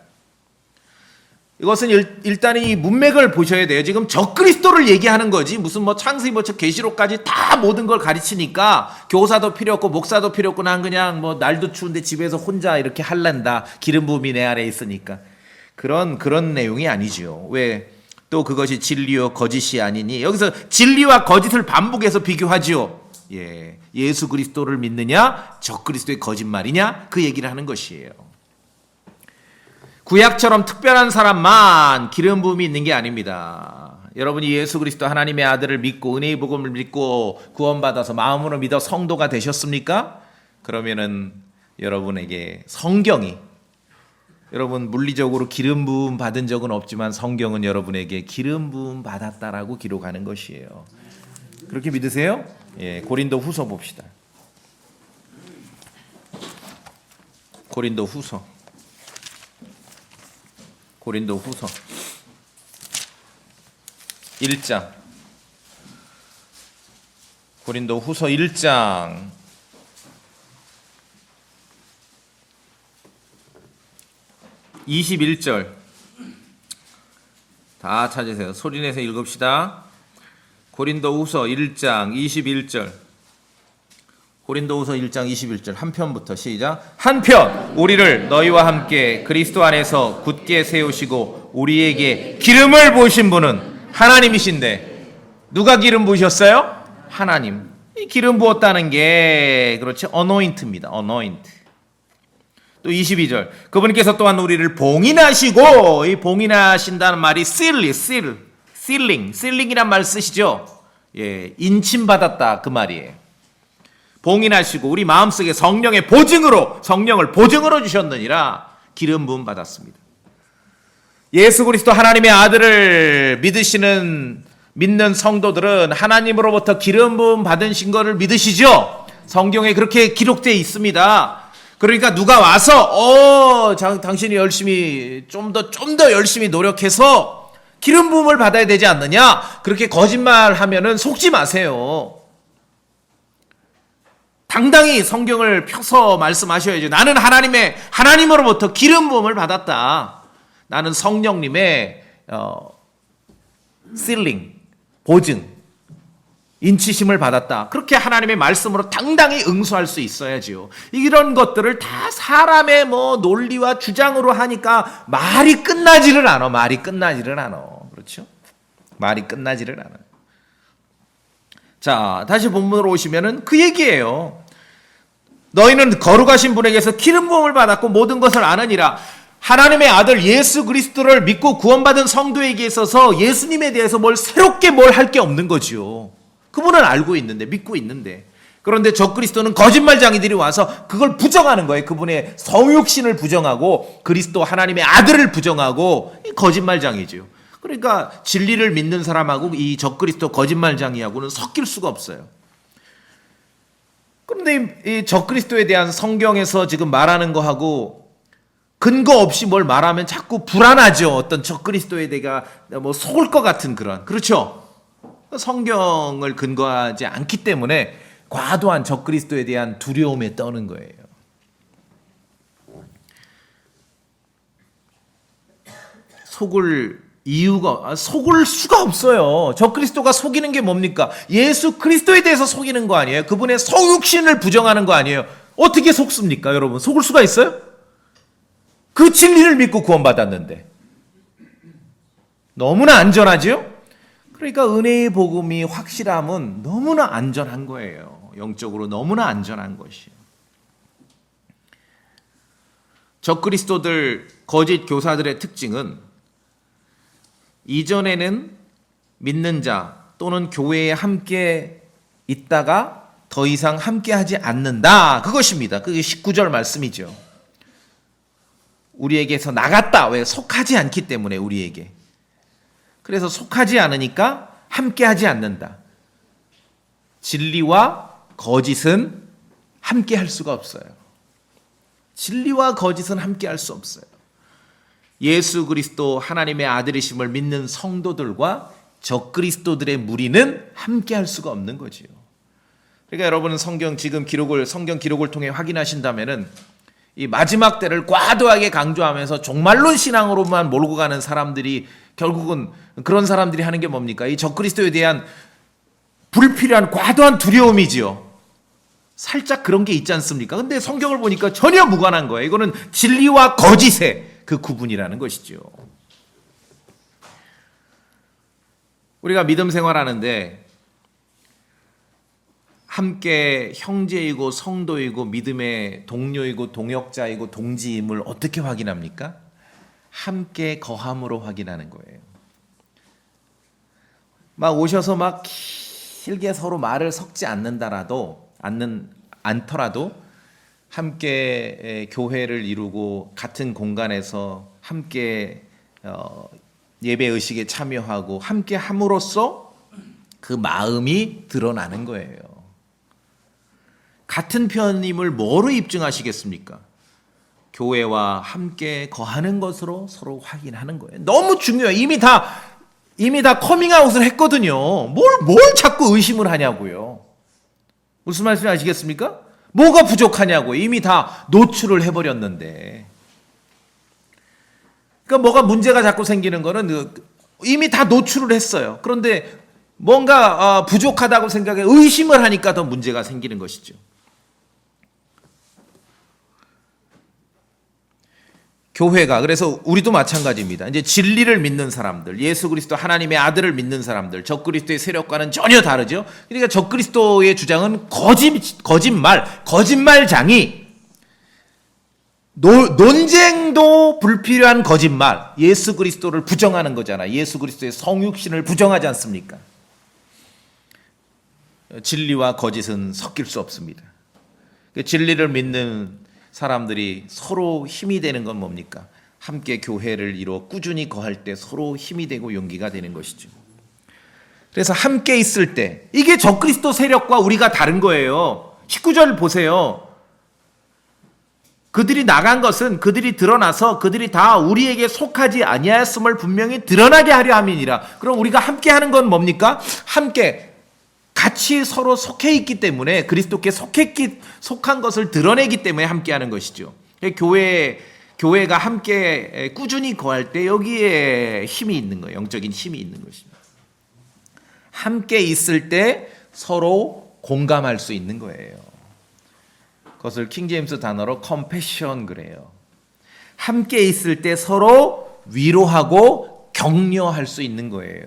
이것은 일단 이 문맥을 보셔야 돼요. 지금 적그리스도를 얘기하는 거지 무슨 뭐 창세기 계시록까지 다 모든 걸 가르치니까 교사도 필요 없고 목사도 필요 없고 난 그냥 뭐 날도 추운데 집에서 혼자 이렇게 할란다. 기름 부음이 내 안에 있으니까. 그런 내용이 아니지요. 왜? 또 그것이 진리요 거짓이 아니니. 여기서 진리와 거짓을 반복해서 비교하지요. 예수 그리스도를 믿느냐 적그리스도의 거짓말이냐 그 얘기를 하는 것이에요. 구약처럼 특별한 사람만 기름 부음이 있는 게 아닙니다. 여러분이 예수 그리스도 하나님의 아들을 믿고 은혜의 복음을 믿고 구원받아서 마음으로 믿어 성도가 되셨습니까? 그러면은 여러분에게 성경이, 여러분 물리적으로 기름 부음 받은 적은 없지만 성경은 여러분에게 기름 부음 받았다라고 기록하는 것이에요. 그렇게 믿으세요? 고린도 후서 봅시다. 고린도 후서 1장. 고린도 후서 1장 21절 다 찾으세요. 소리내서 읽읍시다. 고린도 후서 1장 21절. 고린도후서 1장 21절 한 편부터 시작. 한편 우리를 너희와 함께 그리스도 안에서 굳게 세우시고 우리에게 기름을 부으신 분은 하나님이신데 누가 기름 부으셨어요? 하나님. 이 기름 부었다는 게 그렇죠? anoint입니다. anoint. 또 22절 그분께서 또한 우리를 봉인하시고, 이 봉인하신다는 말이 sealing이란 말 쓰시죠? 인침받았다 그 말이에요. 봉인하시고 우리 마음속에 성령을 보증으로 주셨느니라. 기름 부음 받았습니다. 예수 그리스도 하나님의 아들을 믿는 성도들은 하나님으로부터 기름 부음 받으신 것을 믿으시죠? 성경에 그렇게 기록되어 있습니다. 그러니까 누가 와서 당신이 열심히 좀 더 열심히 노력해서 기름 부음을 받아야 되지 않느냐? 그렇게 거짓말하면은 속지 마세요. 당당히 성경을 펴서 말씀하셔야죠. 나는 하나님으로부터 기름 부음을 받았다. 나는 성령님의 sealing, 보증, 인치심을 받았다. 그렇게 하나님의 말씀으로 당당히 응수할 수 있어야지요. 이런 것들을 다 사람의 논리와 주장으로 하니까 말이 끝나지를 않아. 그렇죠? 말이 끝나지를 않아요. 자, 다시 본문으로 오시면은 그 얘기예요. 너희는 거룩하신 분에게서 기름 부음을 받았고 모든 것을 아느니라. 하나님의 아들 예수 그리스도를 믿고 구원받은 성도에게 있어서 예수님에 대해서 새롭게 할 게 없는 거지요. 그분은 알고 있는데, 믿고 있는데. 그런데 적그리스도는 거짓말장이들이 와서 그걸 부정하는 거예요. 그분의 성육신을 부정하고 그리스도 하나님의 아들을 부정하고, 이 거짓말장이죠. 그러니까 진리를 믿는 사람하고 이 적그리스도 거짓말장이하고는 섞일 수가 없어요. 그런데 이 적그리스도에 대한 성경에서 지금 말하는 거하고 근거 없이 뭘 말하면 자꾸 불안하죠. 어떤 적그리스도에 내가 속을 것 같은 그렇죠? 성경을 근거하지 않기 때문에 과도한 적그리스도에 대한 두려움에 떠는 거예요. 속을 수가 없어요. 적그리스도가 속이는 게 뭡니까? 예수 그리스도에 대해서 속이는 거 아니에요? 그분의 성육신을 부정하는 거 아니에요? 어떻게 속습니까, 여러분? 속을 수가 있어요? 그 진리를 믿고 구원받았는데. 너무나 안전하죠? 그러니까 은혜의 복음이 확실함은 너무나 안전한 거예요. 영적으로 너무나 안전한 것이에요. 적그리스도들, 거짓 교사들의 특징은 이전에는 믿는 자 또는 교회에 함께 있다가 더 이상 함께 하지 않는다. 그것입니다. 그게 19절 말씀이죠. 우리에게서 나갔다. 왜? 속하지 않기 때문에 우리에게. 그래서 속하지 않으니까 함께 하지 않는다. 진리와 거짓은 함께 할 수가 없어요. 진리와 거짓은 함께 할 수 없어요. 예수 그리스도 하나님의 아들이심을 믿는 성도들과 적그리스도들의 무리는 함께 할 수가 없는 거지요. 그러니까 여러분은 성경 기록을 통해 확인하신다면은 이 마지막 때를 과도하게 강조하면서 종말론 신앙으로만 몰고 가는 사람들이 결국은 그런 사람들이 하는 게 뭡니까? 이 적그리스도에 대한 불필요한 과도한 두려움이지요. 살짝 그런 게 있지 않습니까? 근데 성경을 보니까 전혀 무관한 거예요. 이거는 진리와 거짓의 그 구분이라는 것이죠. 우리가 믿음 생활하는데 함께 형제이고 성도이고 믿음의 동료이고 동역자이고 동지임을 어떻게 확인합니까? 함께 거함으로 확인하는 거예요. 막 오셔서 막 길게 서로 말을 섞지 않더라도 함께 교회를 이루고 같은 공간에서 함께 예배 의식에 참여하고 함께 함으로써 그 마음이 드러나는 거예요. 같은 편임을 뭐로 입증하시겠습니까? 교회와 함께 거하는 것으로 서로 확인하는 거예요. 너무 중요해요. 이미 다 커밍아웃을 했거든요. 뭘 자꾸 의심을 하냐고요. 무슨 말씀인지 아시겠습니까? 뭐가 부족하냐고요. 이미 다 노출을 해버렸는데. 그러니까 뭐가 문제가 자꾸 생기는 거는 이미 다 노출을 했어요. 그런데 뭔가 부족하다고 생각해 의심을 하니까 더 문제가 생기는 것이죠. 교회가 그래서 우리도 마찬가지입니다. 이제 진리를 믿는 사람들, 예수 그리스도 하나님의 아들을 믿는 사람들, 적그리스도의 세력과는 전혀 다르죠. 그러니까 적그리스도의 주장은 거짓말장이 논쟁도 불필요한 거짓말, 예수 그리스도를 부정하는 거잖아. 예수 그리스도의 성육신을 부정하지 않습니까? 진리와 거짓은 섞일 수 없습니다. 진리를 믿는 사람들이 서로 힘이 되는 건 뭡니까? 함께 교회를 이루어 꾸준히 거할 때 서로 힘이 되고 용기가 되는 것이죠. 그래서 함께 있을 때 이게 적그리스도 세력과 우리가 다른 거예요. 19절 보세요. 그들이 나간 것은 그들이 드러나서 그들이 다 우리에게 속하지 아니하였음을 분명히 드러나게 하려 함이니라. 그럼 우리가 함께 하는 건 뭡니까? 함께 같이 서로 속해 있기 때문에 그리스도께 속한 것을 드러내기 때문에 함께하는 것이죠. 교회가 함께 꾸준히 거할 때 여기에 힘이 있는 거예요. 영적인 힘이 있는 것입니다. 함께 있을 때 서로 공감할 수 있는 거예요. 그것을 킹제임스 단어로 compassion 그래요. 함께 있을 때 서로 위로하고 격려할 수 있는 거예요.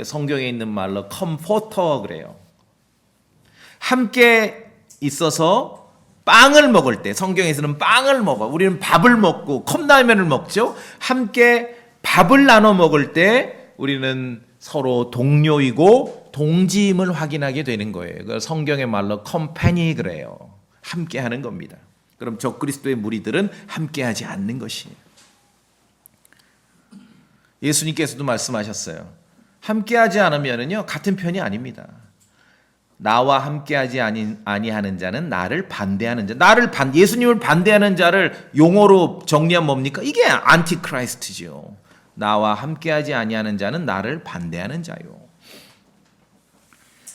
성경에 있는 말로 comforter 그래요. 함께 있어서 빵을 먹을 때, 성경에서는 빵을 먹어. 우리는 밥을 먹고 컵라면을 먹죠. 함께 밥을 나눠 먹을 때 우리는 서로 동료이고 동지임을 확인하게 되는 거예요. 그걸 성경의 말로 컴패니 그래요. 함께 하는 겁니다. 그럼 적그리스도의 무리들은 함께하지 않는 것이에요. 예수님께서도 말씀하셨어요. 함께하지 않으면요 같은 편이 아닙니다. 나와 함께하지 아니하는 자는 나를 반대하는 자. 예수님을 반대하는 자를 용어로 정리하면 뭡니까? 이게 안티크라이스트지요. 나와 함께하지 아니하는 자는 나를 반대하는 자요.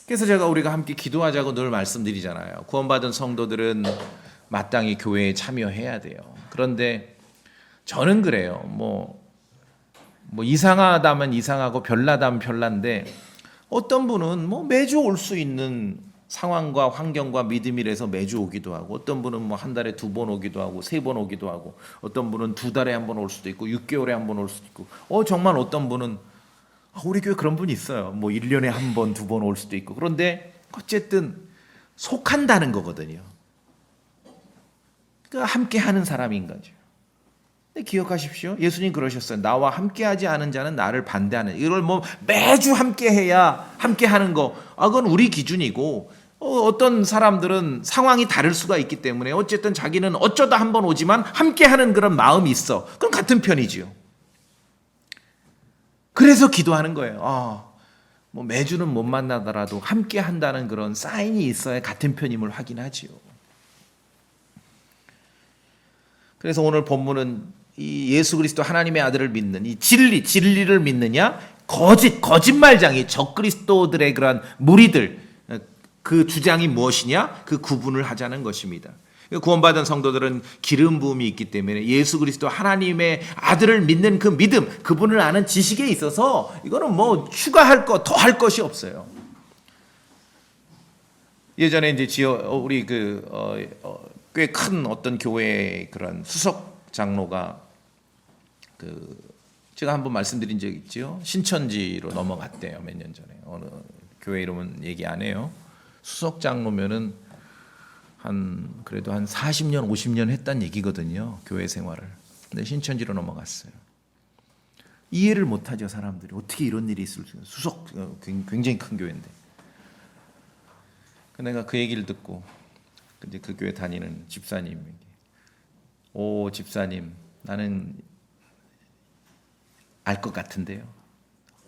그래서 우리가 함께 기도하자고 늘 말씀드리잖아요. 구원받은 성도들은 마땅히 교회에 참여해야 돼요. 그런데 저는 그래요. 뭐 이상하다면 이상하고 별나다면 별난데 어떤 분은 매주 올 수 있는 상황과 환경과 믿음이라서 매주 오기도 하고, 어떤 분은 한 달에 2번 오기도 하고 3번 오기도 하고, 어떤 분은 2달에 한 번 올 수도 있고 6개월에 한 번 올 수도 있고, 정말 어떤 분은 우리 교회 그런 분이 있어요. 1년에 한 번, 2번 올 수도 있고. 그런데 어쨌든 속한다는 거거든요. 그러니까 함께 하는 사람인 거죠. 기억하십시오. 예수님 그러셨어요. 나와 함께하지 않은 자는 나를 반대하는. 이걸 매주 함께해야 함께하는 거. 그건 우리 기준이고, 어떤 사람들은 상황이 다를 수가 있기 때문에 어쨌든 자기는 어쩌다 한 번 오지만 함께하는 그런 마음이 있어. 그럼 같은 편이지요. 그래서 기도하는 거예요. 뭐 매주는 못 만나더라도 함께 한다는 그런 사인이 있어야 같은 편임을 확인하지요. 그래서 오늘 본문은 이 예수 그리스도 하나님의 아들을 믿는 이 진리를 믿느냐, 거짓말장이 적그리스도들의 그러한 무리들, 그 주장이 무엇이냐, 그 구분을 하자는 것입니다. 구원받은 성도들은 기름 부음이 있기 때문에 예수 그리스도 하나님의 아들을 믿는 그 믿음, 그분을 아는 지식에 있어서 이거는 뭐 추가할 것, 더 할 것이 없어요. 예전에 이제 우리 꽤 큰 어떤 교회의 그런 수석 장로가 제가 한번 말씀드린 적 있죠. 신천지로 넘어갔대요. 몇 년 전에. 어느 교회 이름은 얘기 안 해요. 수석 장로면은 그래도 한 40년, 50년 했단 얘기거든요. 교회 생활을. 근데 신천지로 넘어갔어요. 이해를 못하죠, 사람들이. 어떻게 이런 일이 있을 수 있어요. 굉장히 큰 교회인데. 내가 그 얘기를 듣고 이제 그 교회 다니는 집사님에게, 오 집사님, 나는 알 것 같은데요.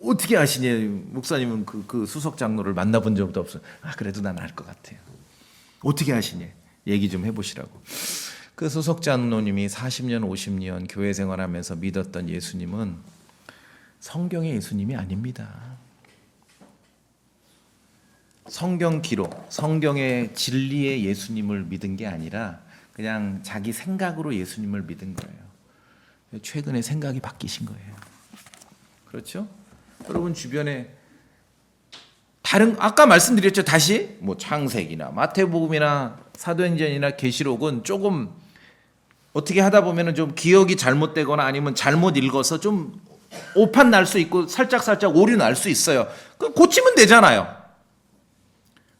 어떻게 아시냐? 목사님은 그 수석 장로를 만나본 적도 없어요. 그래도 난 알 것 같아요. 어떻게 아시냐? 얘기 좀 해보시라고. 그 수석 장로님이 40년, 50년 교회 생활하면서 믿었던 예수님은 성경의 예수님이 아닙니다. 성경 기록, 성경의 진리의 예수님을 믿은 게 아니라 그냥 자기 생각으로 예수님을 믿은 거예요. 최근에 생각이 바뀌신 거예요. 그렇죠? 여러분 주변에 아까 말씀드렸죠. 다시 뭐 창세기나 마태복음이나 사도행전이나 계시록은 조금 어떻게 하다 보면은 좀 기억이 잘못되거나 아니면 잘못 읽어서 좀 오판 날 수 있고 살짝 오류 날 수 있어요. 그럼 고치면 되잖아요.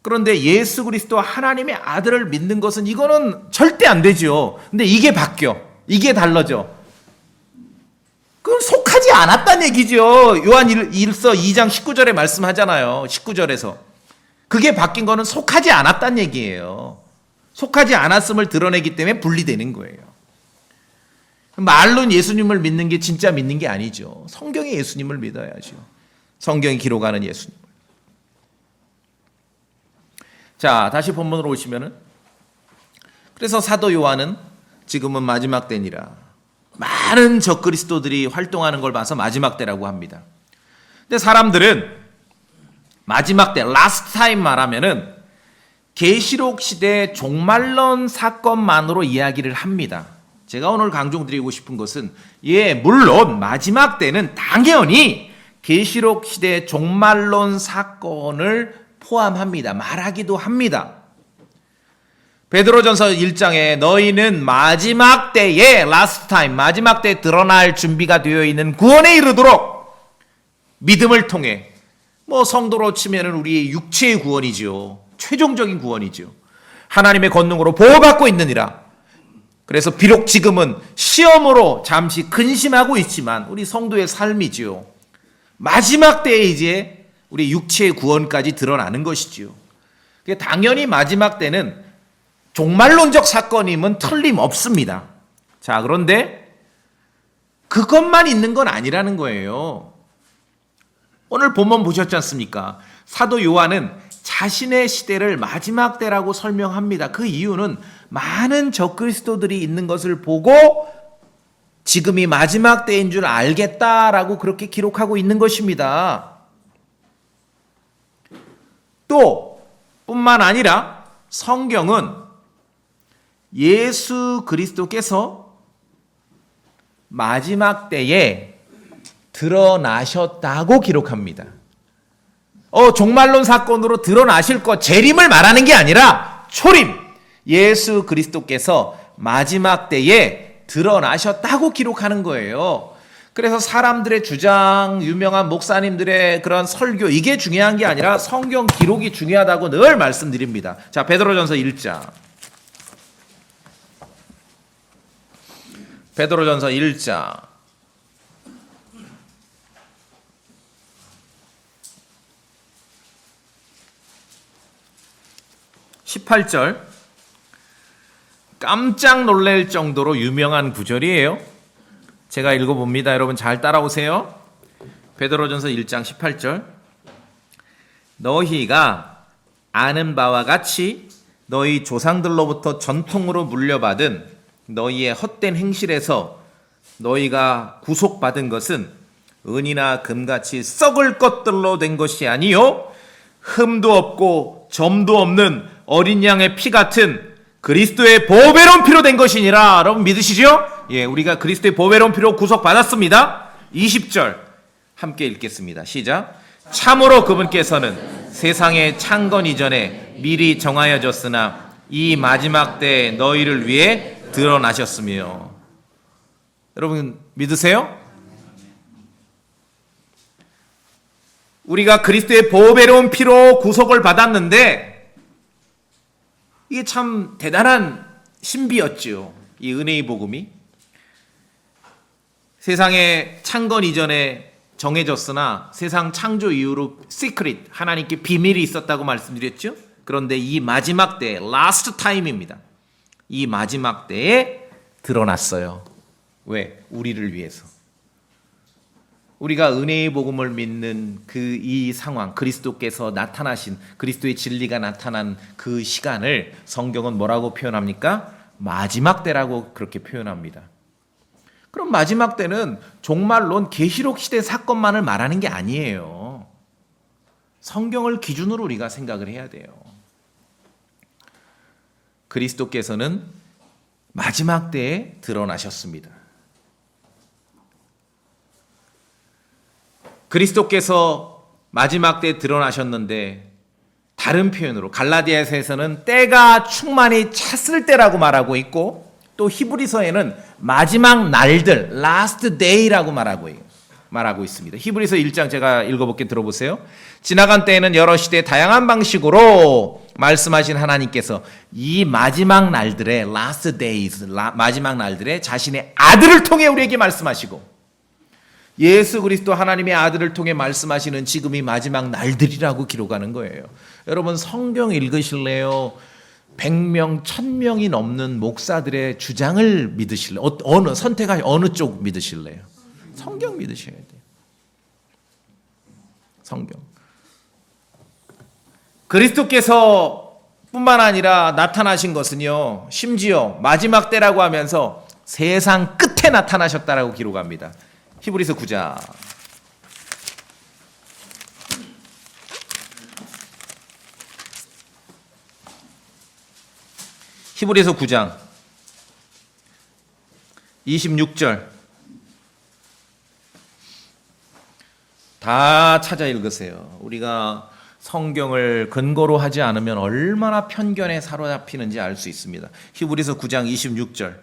그런데 예수 그리스도 하나님의 아들을 믿는 것은 이거는 절대 안 되죠. 근데 이게 바뀌어. 이게 달라져. 그건 속하지 않았다는 얘기죠. 요한 1서 2장 19절에 말씀하잖아요. 19절에서. 그게 바뀐 거는 속하지 않았다는 얘기예요. 속하지 않았음을 드러내기 때문에 분리되는 거예요. 말로는 예수님을 믿는 게 진짜 믿는 게 아니죠. 성경의 예수님을 믿어야죠. 성경이 기록하는 예수님을. 자, 다시 본문으로 오시면은, 그래서 사도 요한은 지금은 마지막 때니라. 많은 적그리스도들이 활동하는 걸 봐서 마지막 때라고 합니다. 근데 사람들은 마지막 때, 라스트 타임 말하면은 계시록 시대 종말론 사건만으로 이야기를 합니다. 제가 오늘 강조드리고 싶은 것은, 물론 마지막 때는 당연히 계시록 시대 종말론 사건을 포함합니다. 말하기도 합니다. 베드로전서 1장에 너희는 마지막 때에 라스트 타임, 마지막 때에 드러날 준비가 되어 있는 구원에 이르도록 믿음을 통해, 뭐 성도로 치면은 우리의 육체의 구원이죠. 최종적인 구원이죠. 하나님의 권능으로 보호받고 있느니라. 그래서 비록 지금은 시험으로 잠시 근심하고 있지만 우리 성도의 삶이지요. 마지막 때에 이제 우리 육체의 구원까지 드러나는 것이지요. 당연히 마지막 때는 종말론적 사건임은 틀림없습니다. 자, 그런데 그것만 있는 건 아니라는 거예요. 오늘 본문 보셨지 않습니까? 사도 요한은 자신의 시대를 마지막 때라고 설명합니다. 그 이유는 많은 적그리스도들이 있는 것을 보고 지금이 마지막 때인 줄 알겠다라고 그렇게 기록하고 있는 것입니다. 또 뿐만 아니라 성경은 예수 그리스도께서 마지막 때에 드러나셨다고 기록합니다. 종말론 사건으로 드러나실 것, 재림을 말하는 게 아니라 초림, 예수 그리스도께서 마지막 때에 드러나셨다고 기록하는 거예요. 그래서 사람들의 주장, 유명한 목사님들의 그런 설교, 이게 중요한 게 아니라 성경 기록이 중요하다고 늘 말씀드립니다. 자, 베드로전서 1장. 베드로전서 1장. 18절. 깜짝 놀랄 정도로 유명한 구절이에요. 제가 읽어봅니다. 여러분 잘 따라오세요. 베드로전서 1장 18절. 너희가 아는 바와 같이 너희 조상들로부터 전통으로 물려받은 너희의 헛된 행실에서 너희가 구속받은 것은 은이나 금같이 썩을 것들로 된 것이 아니요 흠도 없고 점도 없는 어린 양의 피 같은 그리스도의 보배로운 피로 된 것이니라. 여러분 믿으시죠? 예, 우리가 그리스도의 보배로운 피로 구속받았습니다. 20절 함께 읽겠습니다. 시작. 참으로 그분께서는 세상의 창건 이전에 미리 정하여졌으나 이 마지막 때에 너희를 위해 드러나셨으며. 여러분 믿으세요? 우리가 그리스도의 보배로운 피로 구속을 받았는데 이게 참 대단한 신비였죠. 이 은혜의 복음이 세상의 창건 이전에 정해졌으나 세상 창조 이후로 시크릿, 하나님께 비밀이 있었다고 말씀드렸죠. 그런데 이 마지막 때에 라스트 타임입니다. 이 마지막 때에 드러났어요. 왜? 우리를 위해서. 우리가 은혜의 복음을 믿는 이 상황, 그리스도께서 나타나신, 그리스도의 진리가 나타난 그 시간을 성경은 뭐라고 표현합니까? 마지막 때라고 그렇게 표현합니다. 그럼 마지막 때는 종말론 계시록 시대 사건만을 말하는 게 아니에요. 성경을 기준으로 우리가 생각을 해야 돼요. 그리스도께서는 마지막 때에 드러나셨습니다. 그리스도께서 마지막 때에 드러나셨는데 다른 표현으로 갈라디아서에서는 때가 충만히 찼을 때라고 말하고 있고 또 히브리서에는 마지막 날들, last day라고 말하고 있습니다. 히브리서 1장 제가 읽어볼게 들어보세요. 지나간 때에는 여러 시대 다양한 방식으로 말씀하신 하나님께서 이 마지막 날들의 last days, 마지막 날들의 자신의 아들을 통해 우리에게 말씀하시고 예수 그리스도 하나님의 아들을 통해 말씀하시는 지금이 마지막 날들이라고 기록하는 거예요. 여러분 성경 읽으실래요? 100명, 1000명이 넘는 목사들의 주장을 믿으실래요? 선택하시 어느 쪽 믿으실래요? 성경 믿으셔야 돼요. 성경. 그리스도께서 뿐만 아니라 나타나신 것은요. 심지어 마지막 때라고 하면서 세상 끝에 나타나셨다라고 기록합니다. 히브리서 9장. 히브리서 9장 26절 다 찾아 읽으세요. 우리가 성경을 근거로 하지 않으면 얼마나 편견에 사로잡히는지 알 수 있습니다. 히브리서 9장 26절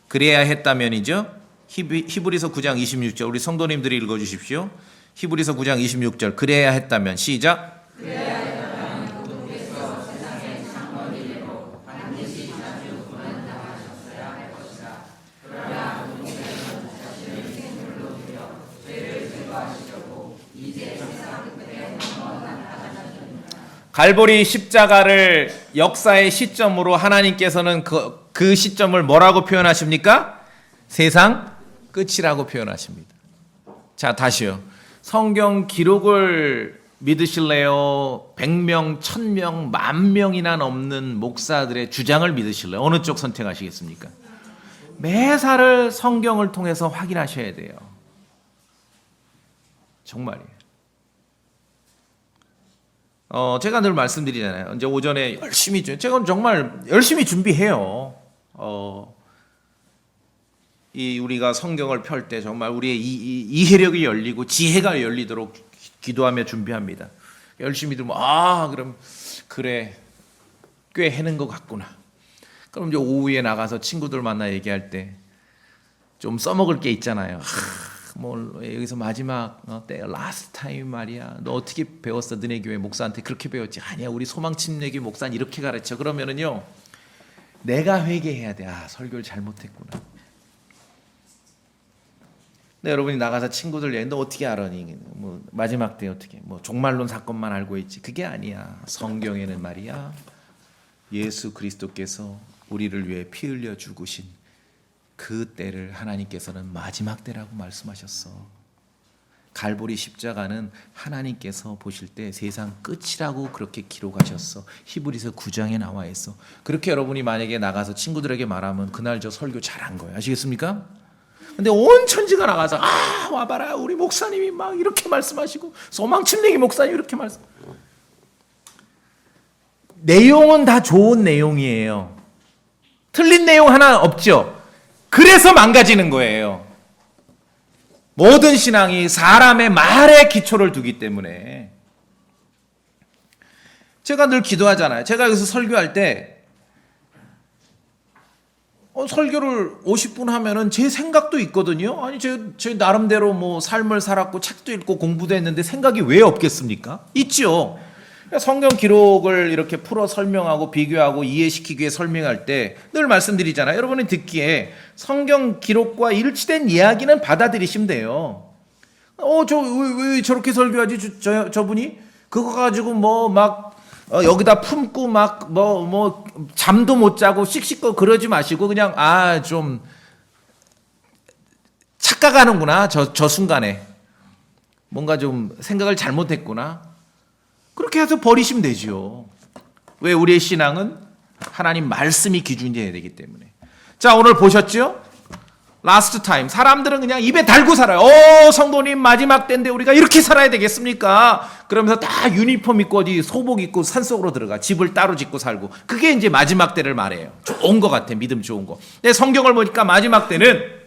그래야 했다면이죠. 히브리서 9장 26절 우리 성도님들이 읽어주십시오. 히브리서 9장 26절 그래야 했다면 시작. 그래야 했다면 그분께서 세상의 창건 이래로 반드시 자주 구원당하셨어야 할 것이다. 그러나 그분께서는 자신의 생물로 드려 죄를 제거하시려고 이제 세상 끝에 한번 나타나셨습니다. 갈보리 십자가를 역사의 시점으로 하나님께서는 그 시점을 뭐라고 표현하십니까? 세상 끝이라고 표현하십니다. 자, 다시요. 성경 기록을 믿으실래요? 100명, 1000명, 10,000명이나 넘는 목사들의 주장을 믿으실래요? 어느 쪽 선택하시겠습니까? 매사를 성경을 통해서 확인하셔야 돼요. 정말이에요. 제가 늘 말씀드리잖아요. 이제 오전에 열심히 제가 정말 열심히 준비해요. 우리가 성경을 펼 때 정말 우리의 이해력이 열리고 지혜가 열리도록 기도하며 준비합니다. 열심히 들으면 그럼 그래 꽤 해낸 것 같구나. 그럼 이제 오후에 나가서 친구들 만나 얘기할 때 좀 써먹을 게 있잖아요. 여기서 마지막 때 라스트 타임 말이야. 너 어떻게 배웠어? 너네 교회 목사한테 그렇게 배웠지? 아니야, 우리 소망침례교 목사는 이렇게 가르쳐. 그러면은요 내가 회개해야 돼. 설교를 잘못했구나. 근데 여러분이 나가서 친구들 얘기 너 어떻게 알아니? 마지막 때 어떻게? 종말론 사건만 알고 있지. 그게 아니야. 성경에는 말이야. 예수 그리스도께서 우리를 위해 피 흘려 죽으신 그 때를 하나님께서는 마지막 때라고 말씀하셨어. 갈보리 십자가는 하나님께서 보실 때 세상 끝이라고 그렇게 기록하셨어. 히브리서 9장에 나와 있어. 그렇게 여러분이 만약에 나가서 친구들에게 말하면 그날 저 설교 잘한 거예요. 아시겠습니까? 근데 온 천지가 나가서 와봐라 우리 목사님이 막 이렇게 말씀하시고 소망침례기 목사님 이렇게 말씀. 내용은 다 좋은 내용이에요. 틀린 내용 하나 없죠. 그래서 망가지는 거예요. 모든 신앙이 사람의 말에 기초를 두기 때문에. 제가 늘 기도하잖아요. 제가 여기서 설교할 때 설교를 50분 하면은 제 생각도 있거든요. 아니 제 나름대로 뭐 삶을 살았고 책도 읽고 공부도 했는데 생각이 왜 없겠습니까? 있죠. 성경 기록을 이렇게 풀어 설명하고 비교하고 이해시키기 위해 설명할 때 늘 말씀드리잖아요. 여러분이 듣기에 성경 기록과 일치된 이야기는 받아들이시면 돼요. 왜 저렇게 설교하지? 저분이 그거 가지고 여기다 품고 잠도 못 자고 씩씩거 그러지 마시고 그냥 좀 착각하는구나. 저 순간에 뭔가 좀 생각을 잘못했구나. 그렇게 해서 버리시면 되죠. 왜? 우리의 신앙은 하나님 말씀이 기준이 되어야 되기 때문에. 자, 오늘 보셨죠? 라스트 타임. 사람들은 그냥 입에 달고 살아요. 성도님 마지막 때인데 우리가 이렇게 살아야 되겠습니까? 그러면서 다 유니폼 입고 어디 소복 입고 산속으로 들어가. 집을 따로 짓고 살고. 그게 이제 마지막 때를 말해요. 좋은 것 같아. 믿음 좋은 거. 근데 성경을 보니까 마지막 때는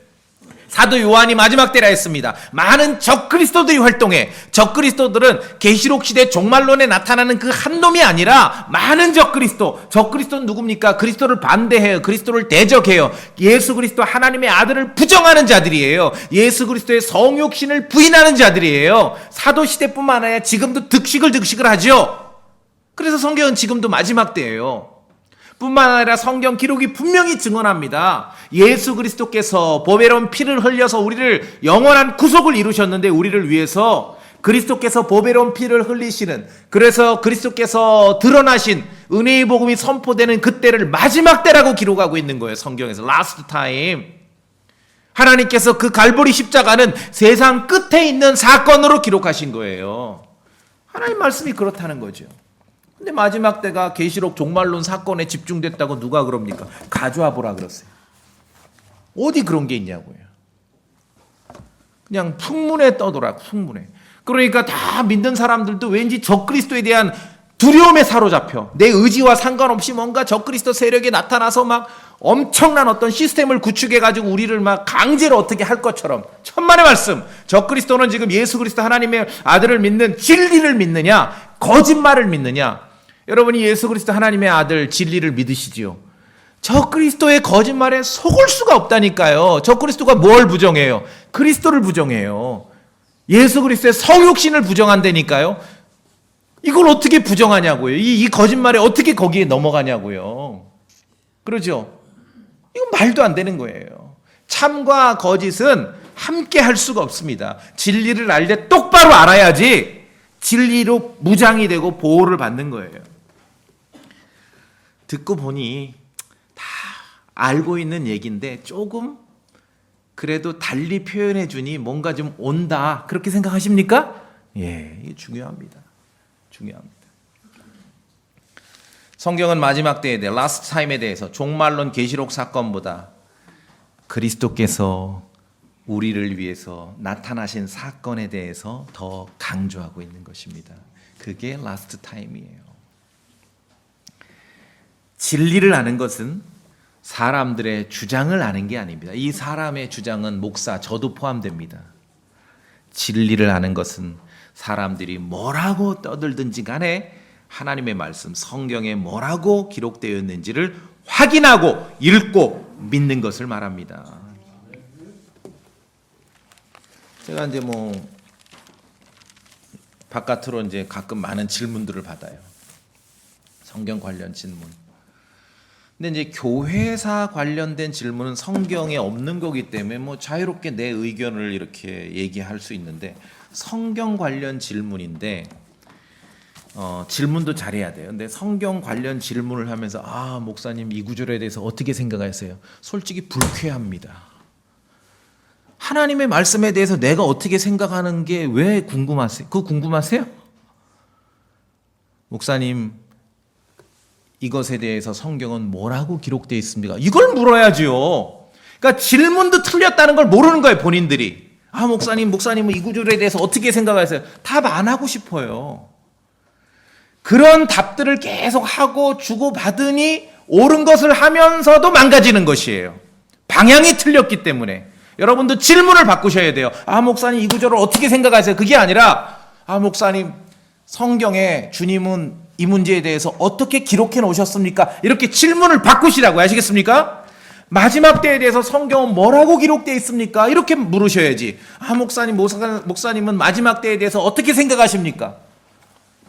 사도 요한이 마지막 때라 했습니다. 많은 적그리스도들이 활동해. 적그리스도들은 계시록 시대 종말론에 나타나는 그 한 놈이 아니라 많은 적그리스도. 적그리스도는 누굽니까? 그리스도를 반대해요. 그리스도를 대적해요. 예수 그리스도 하나님의 아들을 부정하는 자들이에요. 예수 그리스도의 성육신을 부인하는 자들이에요. 사도 시대뿐만 아니라 지금도 득식을 하죠. 그래서 성경은 지금도 마지막 때예요. 뿐만 아니라 성경 기록이 분명히 증언합니다. 예수 그리스도께서 보배로운 피를 흘려서 우리를 영원한 구속을 이루셨는데 우리를 위해서 그리스도께서 보배로운 피를 흘리시는, 그래서 그리스도께서 드러나신 은혜의 복음이 선포되는 그때를 마지막 때라고 기록하고 있는 거예요. 성경에서 라스트 타임. 하나님께서 그 갈보리 십자가는 세상 끝에 있는 사건으로 기록하신 거예요. 하나님 말씀이 그렇다는 거죠. 근데 마지막 때가 계시록 종말론 사건에 집중됐다고 누가 그럽니까? 가져와 보라 그랬어요. 어디 그런 게 있냐고요. 그냥 풍문에 떠돌아. 풍문에. 그러니까 다 믿는 사람들도 왠지 적그리스도에 대한 두려움에 사로잡혀. 내 의지와 상관없이 뭔가 적그리스도 세력이 나타나서 막 엄청난 어떤 시스템을 구축해가지고 우리를 막 강제로 어떻게 할 것처럼. 천만의 말씀. 적그리스도는 지금 예수 그리스도 하나님의 아들을 믿는 진리를 믿느냐, 거짓말을 믿느냐. 여러분이 예수 그리스도 하나님의 아들 진리를 믿으시지요. 적그리스도의 거짓말에 속을 수가 없다니까요. 적그리스도가 뭘 부정해요? 그리스도를 부정해요. 예수 그리스도의 성육신을 부정한다니까요. 이걸 어떻게 부정하냐고요. 이 거짓말에 어떻게 거기에 넘어가냐고요. 그러죠? 이건 말도 안 되는 거예요. 참과 거짓은 함께 할 수가 없습니다. 진리를 알 때 똑바로 알아야지 진리로 무장이 되고 보호를 받는 거예요. 듣고 보니 다 알고 있는 얘기인데 조금 그래도 달리 표현해 주니 뭔가 좀 온다. 그렇게 생각하십니까? 예, 이게 중요합니다. 중요합니다. 성경은 마지막 때에 대해 라스트 타임에 대해서 종말론 계시록 사건보다 그리스도께서 우리를 위해서 나타나신 사건에 대해서 더 강조하고 있는 것입니다. 그게 라스트 타임이에요. 진리를 아는 것은 사람들의 주장을 아는 게 아닙니다. 이 사람의 주장은 목사, 저도 포함됩니다. 진리를 아는 것은 사람들이 뭐라고 떠들든지 간에 하나님의 말씀, 성경에 뭐라고 기록되어 있는지를 확인하고 읽고 믿는 것을 말합니다. 제가 이제 바깥으로 이제 가끔 많은 질문들을 받아요. 성경 관련 질문. 근데 이제 교회사 관련된 질문은 성경에 없는 거기 때문에 자유롭게 내 의견을 이렇게 얘기할 수 있는데 성경 관련 질문인데 질문도 잘해야 돼요. 근데 성경 관련 질문을 하면서 목사님 이 구절에 대해서 어떻게 생각하세요? 솔직히 불쾌합니다. 하나님의 말씀에 대해서 내가 어떻게 생각하는 게 왜 궁금하세요? 그거 궁금하세요? 목사님, 이것에 대해서 성경은 뭐라고 기록되어 있습니까? 이걸 물어야지요. 그러니까 질문도 틀렸다는 걸 모르는 거예요, 본인들이. 아, 목사님은 이 구절에 대해서 어떻게 생각하세요? 답 안 하고 싶어요. 그런 답들을 계속 하고 주고받으니 옳은 것을 하면서도 망가지는 것이에요. 방향이 틀렸기 때문에. 여러분도 질문을 바꾸셔야 돼요. 아, 목사님 이 구절을 어떻게 생각하세요? 그게 아니라, 아, 목사님 성경에 주님은 이 문제에 대해서 어떻게 기록해 놓으셨습니까? 이렇게 질문을 바꾸시라고. 아시겠습니까? 마지막 때에 대해서 성경은 뭐라고 기록되어 있습니까? 이렇게 물으셔야지. 아, 목사님은 마지막 때에 대해서 어떻게 생각하십니까?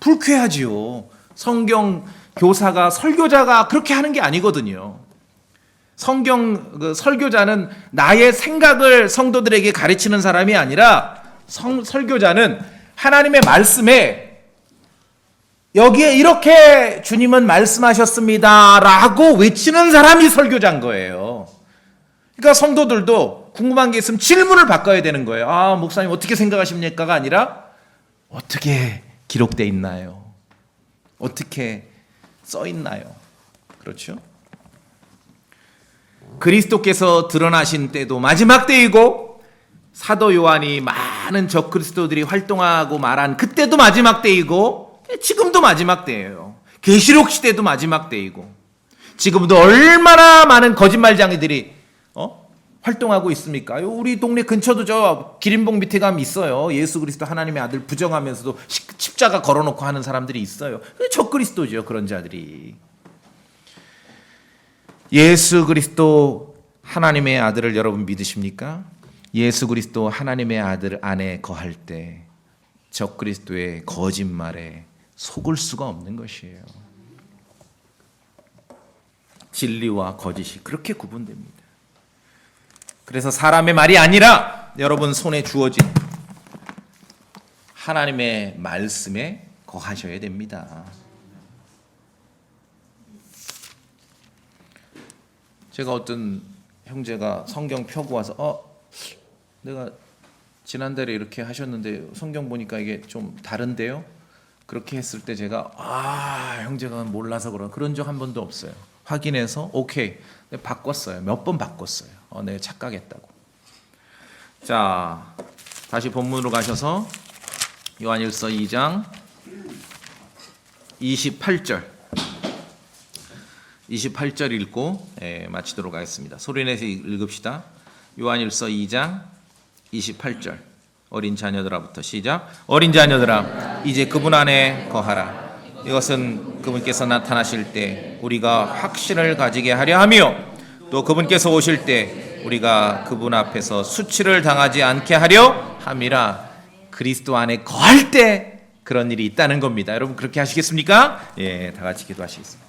불쾌하지요. 성경 교사가, 설교자가 그렇게 하는 게 아니거든요. 성경 설교자는 나의 생각을 성도들에게 가르치는 사람이 아니라 설교자는 하나님의 말씀에 여기에 이렇게 주님은 말씀하셨습니다 라고 외치는 사람이 설교자인 거예요. 그러니까 성도들도 궁금한 게 있으면 질문을 바꿔야 되는 거예요. 아, 목사님 어떻게 생각하십니까가 아니라 어떻게 기록되어 있나요? 어떻게 써 있나요? 그렇죠? 그리스도께서 드러나신 때도 마지막 때이고, 사도 요한이 많은 적그리스도들이 활동하고 말한 그때도 마지막 때이고, 지금도 마지막 때예요. 계시록 시대도 마지막 때이고, 지금도 얼마나 많은 거짓말쟁이들이 활동하고 있습니까? 우리 동네 근처도 저 기린봉 밑에 가면 있어요. 예수 그리스도 하나님의 아들 부정하면서도 십자가 걸어놓고 하는 사람들이 있어요. 적그리스도죠, 그런 자들이. 예수 그리스도 하나님의 아들을 여러분 믿으십니까? 예수 그리스도 하나님의 아들 안에 거할 때 적그리스도의 거짓말에 속을 수가 없는 것이에요. 진리와 거짓이 그렇게 구분됩니다. 그래서 사람의 말이 아니라 여러분 손에 주어진 하나님의 말씀에 거하셔야 됩니다. 제가 어떤 형제가 성경 펴고 와서 내가 지난달에 이렇게 하셨는데 성경 보니까 이게 좀 다른데요? 그렇게 했을 때 제가 형제가 몰라서 그런 적 한 번도 없어요. 확인해서 오케이, 바꿨어요. 몇 번 바꿨어요. 내가 착각했다고. 자, 다시 본문으로 가셔서 요한일서 2장 28절 읽고 마치도록 하겠습니다. 소리내서 읽읍시다. 요한일서 2장 28절. 어린 자녀들아부터 시작. 어린 자녀들아, 이제 그분 안에 거하라. 이것은 그분께서 나타나실 때 우리가 확신을 가지게 하려 하며, 또 그분께서 오실 때 우리가 그분 앞에서 수치를 당하지 않게 하려 함이라. 그리스도 안에 거할 때 그런 일이 있다는 겁니다. 여러분 그렇게 하시겠습니까? 다 같이 기도하시겠습니다.